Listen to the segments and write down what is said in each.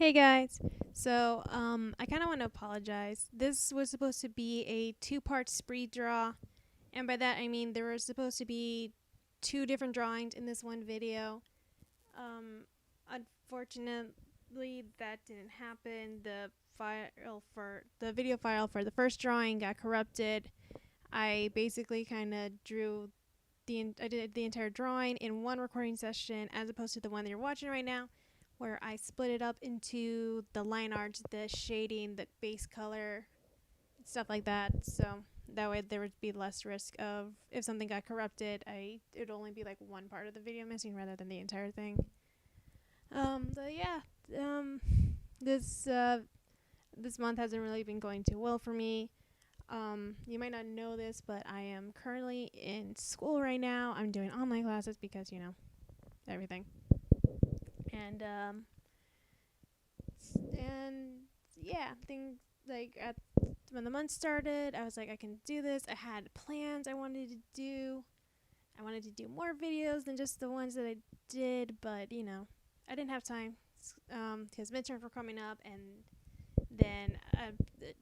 Hey guys. I kind of want to apologize. This was supposed to be a two-part spree draw, and by that I mean there were supposed to be two different drawings in this one video. Unfortunately, that didn't happen. The video file for the first drawing got corrupted. I basically kind of drew I did the entire drawing in one recording session as opposed to the one that you're watching right now, where I split it up into the line art, the shading, the base color, stuff like that. So that way there would be less risk of if something got corrupted, it would only be like one part of the video missing rather than the entire thing. But yeah, um, this this month hasn't really been going too well for me. You might not know this, but I am currently in school right now. I'm doing online classes because everything. And and yeah, things like when the month started, I was like, I can do this. I had plans I wanted to do. I wanted to do more videos than just the ones that I did, but I didn't have time because midterms were coming up, and then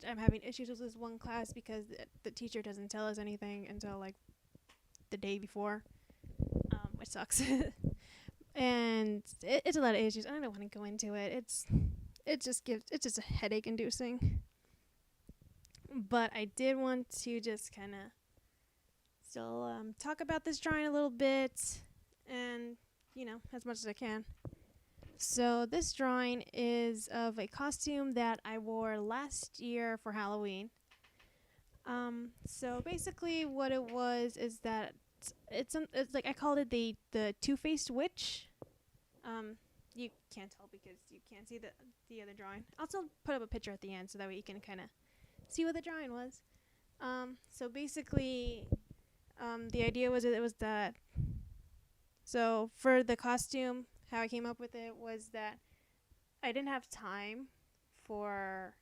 I'm having issues with this one class because the teacher doesn't tell us anything until like the day before, which sucks. And it's a lot of issues. I don't want to go into it. It's just a headache inducing. But I did want to just kind of still talk about this drawing a little bit, and as much as I can. So this drawing is of a costume that I wore last year for Halloween. So basically what it was is that it's like I called it the two-faced witch. You can't tell because you can't see the other drawing. I'll still put up a picture at the end so that way you can kind of see what the drawing was. So basically, the idea was that it was that. So for the costume, how I came up with it was that I didn't have time for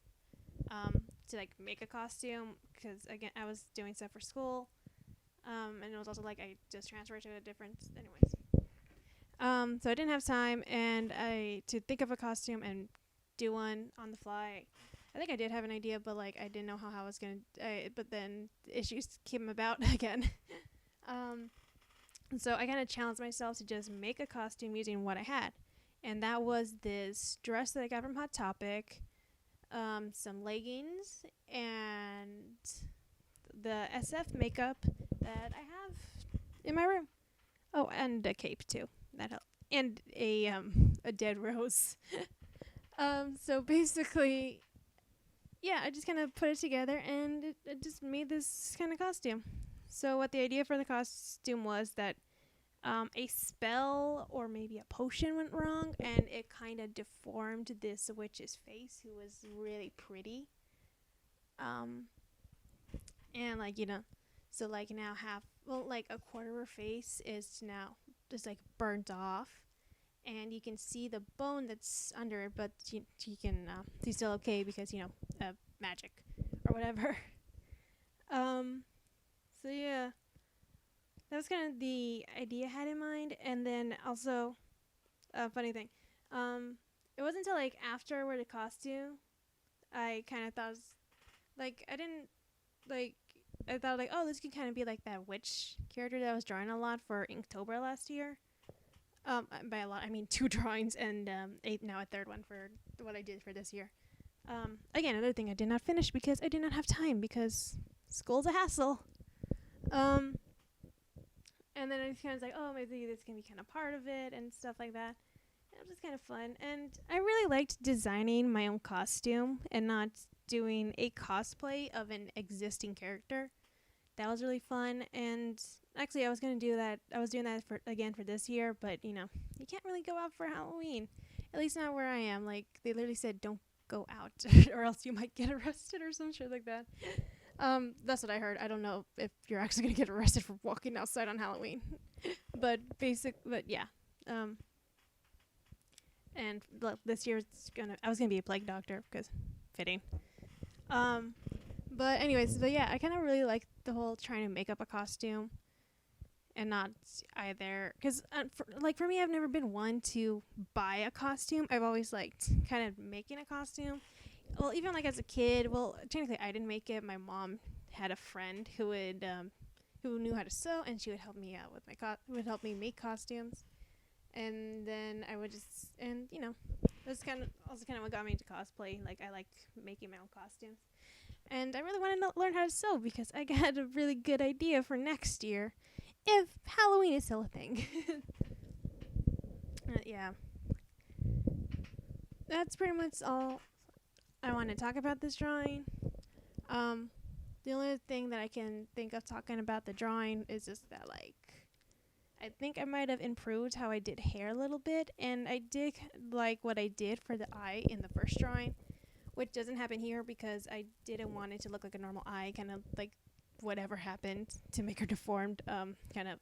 to like make a costume because again I was doing stuff for school, and it was also like I just transferred to a different. Anyways, so I didn't have time and to think of a costume and do one on the fly. I think I did have an idea, but like I didn't know how I was gonna. But then issues came about again. So I kind of challenged myself to just make a costume using what I had, and that was this dress that I got from Hot Topic, some leggings, and the SF makeup that I have in my room. Oh, and a cape too. That helped, and a dead rose. So basically, yeah, I just kind of put it together and it just made this kind of costume. So what the idea for the costume was that a spell or maybe a potion went wrong and it kind of deformed this witch's face who was really pretty. And so like now like a quarter of her face is now just like burnt off, and you can see the bone that's under it, but you can she's still okay because magic or whatever. So yeah, that was kind of the idea I had in mind. And then also, funny thing, it wasn't until like after I wore the costume, I kind of thought I didn't like. I thought like, oh, this could kind of be like that witch character that I was drawing a lot for Inktober last year. By a lot, I mean 2 drawings and now a third one for what I did for this year. Again, another thing I did not finish because I did not have time because school's a hassle. And then I was kind of like, oh, maybe this can be kind of part of it and stuff like that. And it was just kind of fun. And I really liked designing my own costume and not doing a cosplay of an existing character. That was really fun. And actually, I was going to do that. I was doing that for this year. But, you can't really go out for Halloween. At least not where I am. Like, they literally said, don't go out or else you might get arrested or some shit like that. That's what I heard. I don't know if you're actually gonna get arrested for walking outside on Halloween. but yeah. And this year I was gonna be a plague doctor because fitting. But anyways, yeah, I kind of really like the whole trying to make up a costume. and not either because for me, I've never been one to buy a costume. I've always liked kind of making a costume. Well, even like as a kid, well, technically I didn't make it. My mom had a friend who knew how to sew, and she would help me out with would help me make costumes. And then I would just, and that's kind of also kind of what got me into cosplay. Like, I like making my own costumes, and I really wanted to learn how to sew because I got a really good idea for next year, if Halloween is still a thing. Yeah, that's pretty much all I want to talk about this drawing. The only thing that I can think of talking about the drawing is just that, like, I think I might have improved how I did hair a little bit, and I did like what I did for the eye in the first drawing, which doesn't happen here because I didn't want it to look like a normal eye, kind of like whatever happened to make her deformed, kind of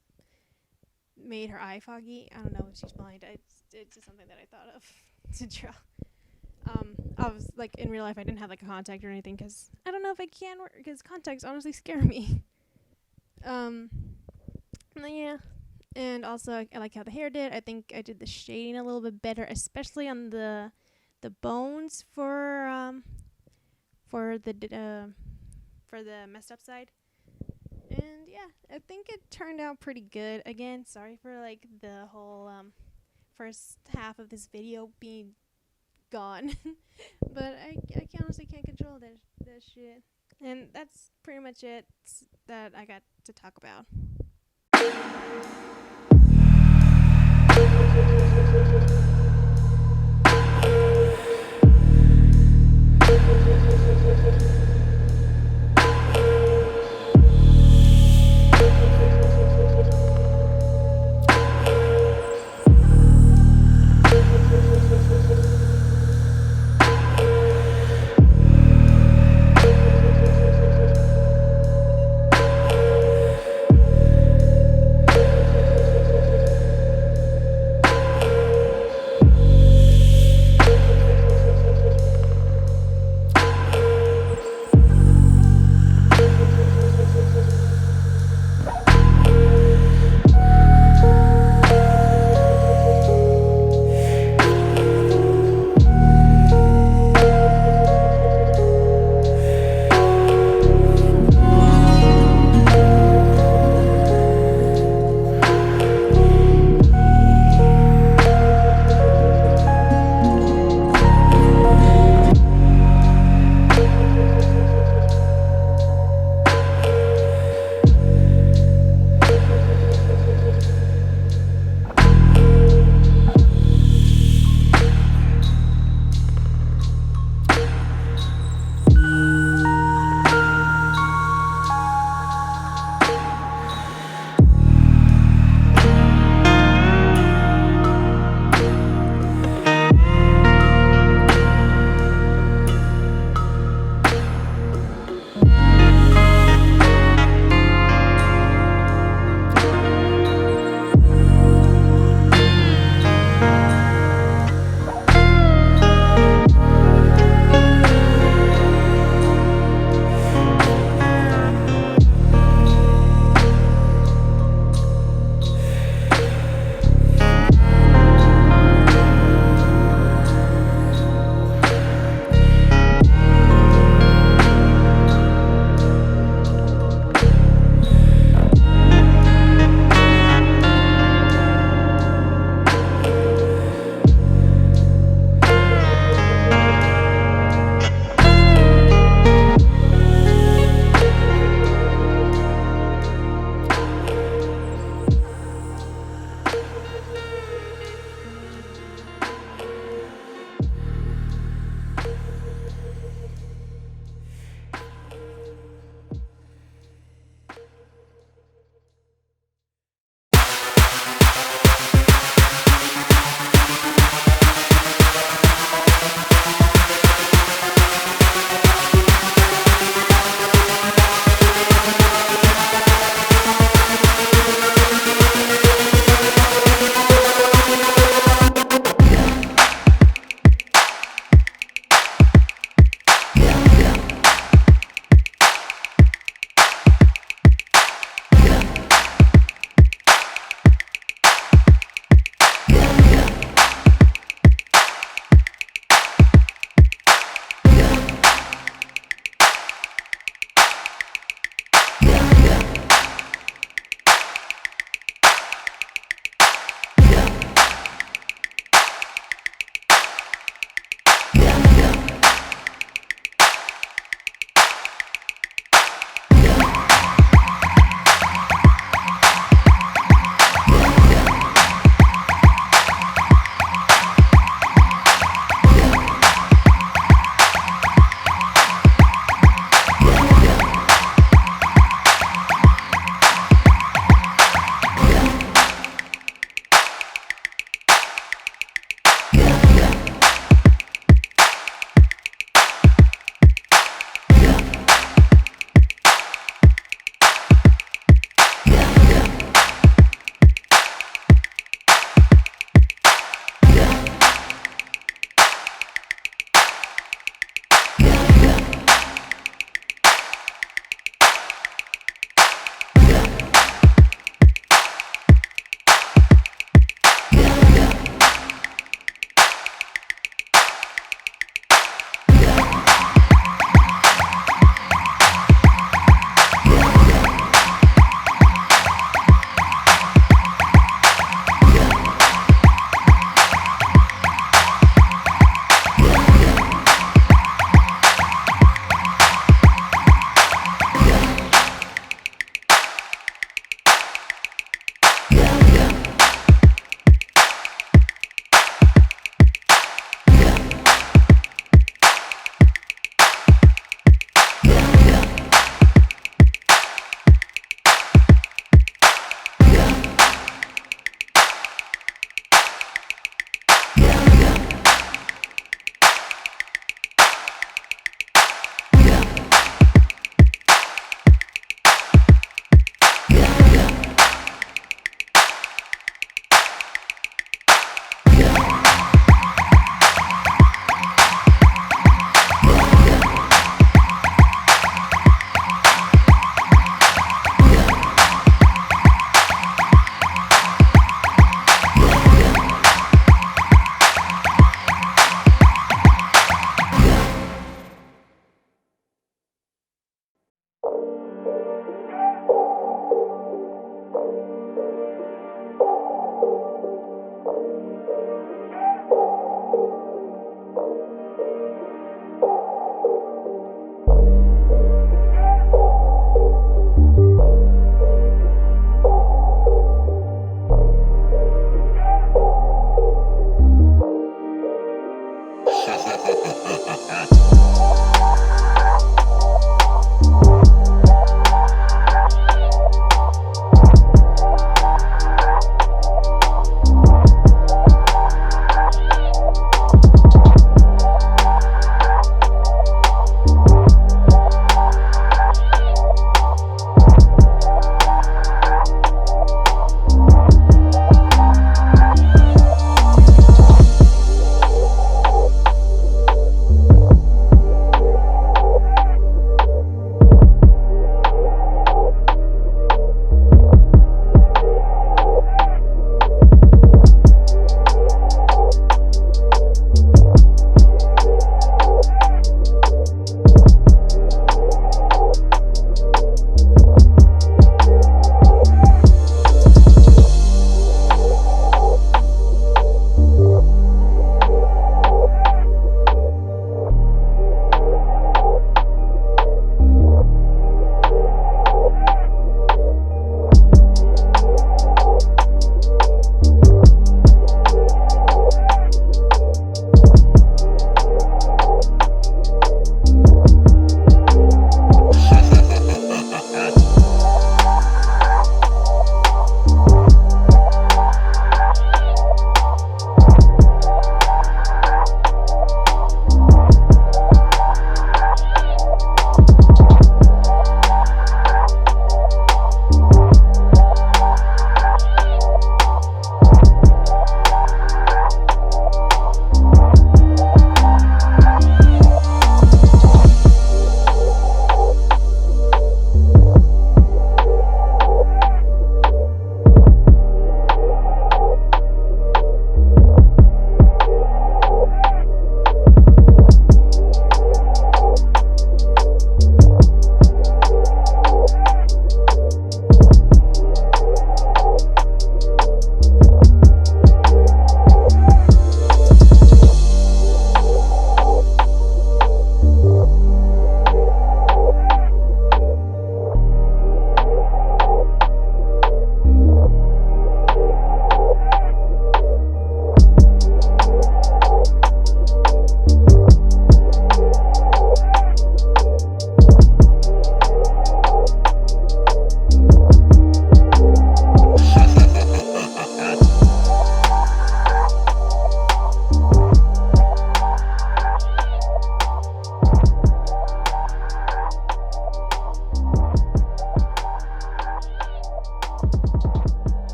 made her eye foggy. I don't know if she's blind. It's just something that I thought of to draw. I was like, in real life, I didn't have like a contact or anything because I don't know if I can work because contacts honestly scare me. Yeah. And also, I like how the hair did. I think I did the shading a little bit better, especially on the bones for the messed up side. And yeah, I think it turned out pretty good. Again, sorry for like the whole first half of this video being gone, but I honestly can't control that shit. And that's pretty much it that I got to talk about.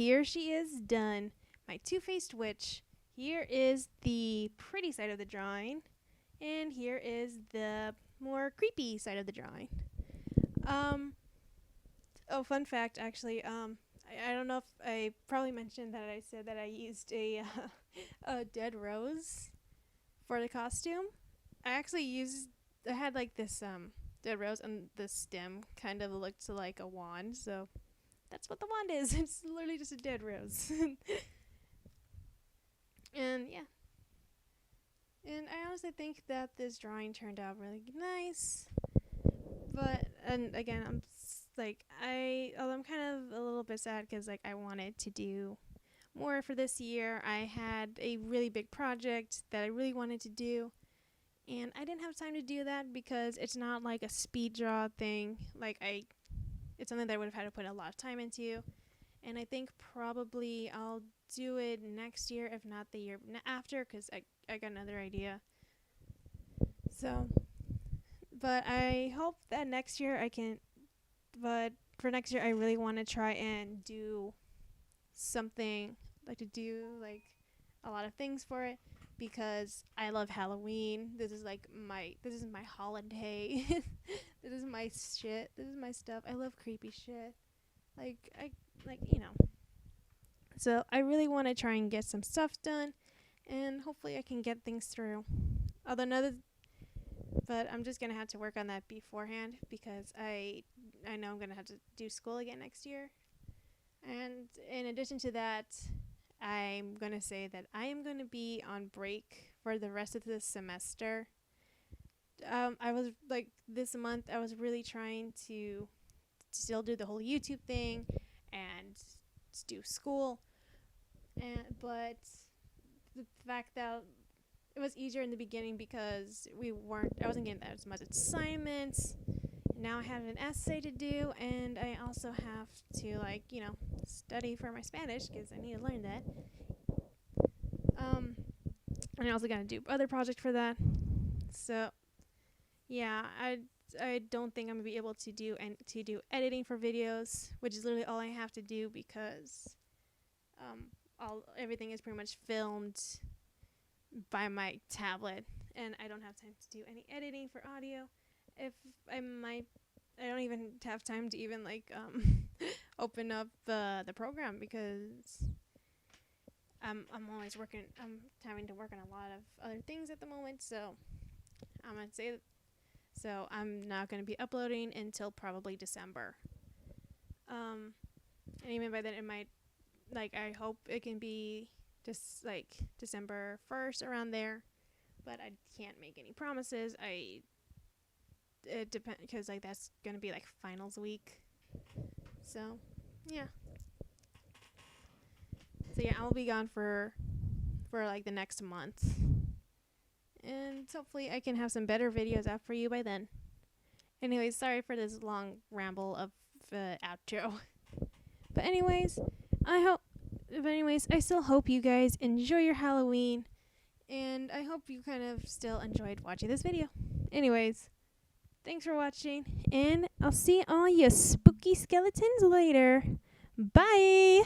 here she is done. My two-faced witch. Here is the pretty side of the drawing, and here is the more creepy side of the drawing. Oh, fun fact, actually, I don't know if I probably mentioned that I said that I used a dead rose for the costume. I had like this dead rose, and the stem kind of looked like a wand, so that's what the wand is. It's literally just a dead rose. And yeah. And I honestly think that this drawing turned out really nice. But, and again, although I'm kind of a little bit sad because like I wanted to do more for this year. I had a really big project that I really wanted to do, and I didn't have time to do that because it's not like a speed draw thing. It's something that I would have had to put a lot of time into, and I think probably I'll do it next year, if not the year after, because I got another idea. So, but I hope that next year I can, but for next year I really want to try and do something, like a lot of things for it, because I love Halloween. This is my holiday. This is my shit. This is my stuff. I love creepy shit. So I really want to try and get some stuff done, and hopefully I can get things through. But I'm just gonna have to work on that beforehand, because I know I'm gonna have to do school again next year. And in addition to that, I'm gonna say that I am gonna be on break for the rest of this semester. I was this month I was really trying to still do the whole YouTube thing and do school, but the fact that it was easier in the beginning because I wasn't getting that as much assignments. Now I have an essay to do, and I also have to study for my Spanish because I need to learn that. And I also gotta do other project for that. So yeah, I don't think I'm gonna be able to do editing for videos, which is literally all I have to do, because everything is pretty much filmed by my tablet, and I don't have time to do any editing for audio. I don't even have time to even open up the program, because I'm always working. I'm having to work on a lot of other things at the moment, so I'm not going to be uploading until probably December. And even by then it might, I hope it can be just December 1st, around there, but I can't make any promises. It depends, because that's going to be finals week. So yeah. So yeah, I'll be gone for the next month, and hopefully I can have some better videos out for you by then. Anyways, sorry for this long ramble of outro. But anyways, I still hope you guys enjoy your Halloween, and I hope you kind of still enjoyed watching this video. Anyways, thanks for watching, and I'll see all you spooky skeletons later. Bye!